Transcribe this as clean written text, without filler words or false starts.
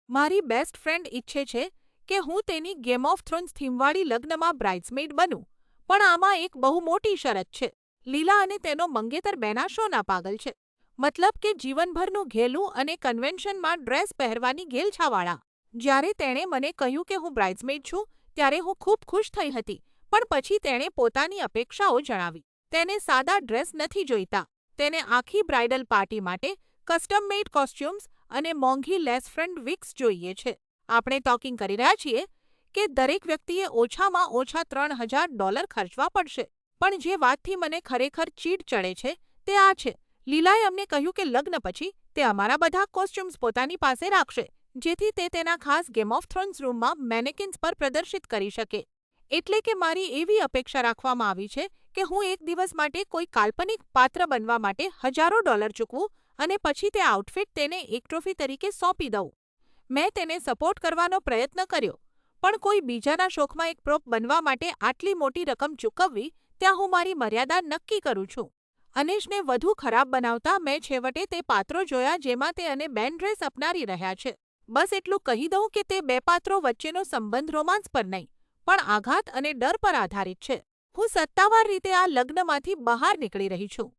મારી best friend ઈચ્છે છે કે હું તેની ગેમ ઓફ થ્રોન્સ થીમવાળી લગ્નમાં બ્રાઇડ્સમેઇડ બનું, પણ આમાં એક બહુ મોટી શરત છે. લીલા અને તેનો મંગેતર બેના શોના પાગલ છે? મતલબ કે જીવનભરનું ઘેલું અને કન્વેન્શનમાં ડ્રેસ પહેરવાની ઘેલછાવાળા. જ્યારે તેણે મને કહ્યું કે હું બ્રાઇડ્સમેઇડ છું, ત્યારે હું ખૂબ ખુશ થઈ હતી, પણ પછી તેણે પોતાની અપેક્ષાઓ જણાવી. તેને સાદા ડ્રેસ નથી જોઈતા. તેને આખી બ્રાઇડલ પાર્ટી માટે કસ્ટમ મેડ કોસ્ચ્યુમ્સ અને મોંઘી લેસ ફ્રન્ટ વિગ્સ જોઈએ છે. આપણે ટોકિંગ કરી રહ્યા છીએ કે દરેક વ્યક્તિએ ઓછામાં ઓછા $3,000 ખર્ચવા પડશે. પણ જે વાતથી મને ખરેખર ચીડ ચડે છે તે આ છે, લીલાએ અમને કહ્યું કે લગ્ન પછી તે અમારા બધા કોસ્ચ્યુમ્સ પોતાની પાસે રાખશે, જેથી તે તેના ખાસ ગેમ ઓફ થ્રોન્સ રૂમમાં મેનેકિન્સ પર પ્રદર્શિત કરી શકે. એટલે કે મારી એવી અપેક્ષા રાખવામાં આવી છે કે હું એક દિવસ માટે કોઈ કાલ્પનિક પાત્ર બનવા માટે હજારો ડોલર ચૂકવું અને પછી તે આઉટફિટ તેને એક ટ્રોફી તરીકે સોંપી દઉં. મેં તેને સપોર્ટ કરવાનો પ્રયત્ન કર્યો, પણ કોઈ બીજાના શોખમાં એક પ્રોપ બનવા માટે આટલી મોટી રકમ ચૂકવવી, ત્યાં હું મારી મર્યાદા નક્કી કરું છું. અનેશને વધુ ખરાબ બનાવતા મેં છેવટે તે પાત્રો જોયા જેમાં તે અને બેન ડ્રેસ અપનારી રહ્યા છે. બસ એટલું કહી દઉં કે તે બે પાત્રો વચ્ચેનો સંબંધ રોમાંસ પર નહીં, પણ આઘાત અને ડર પર આધારિત છે. હું સત્તાવાર રીતે આ લગ્નમાંથી બહાર નીકળી રહી છું.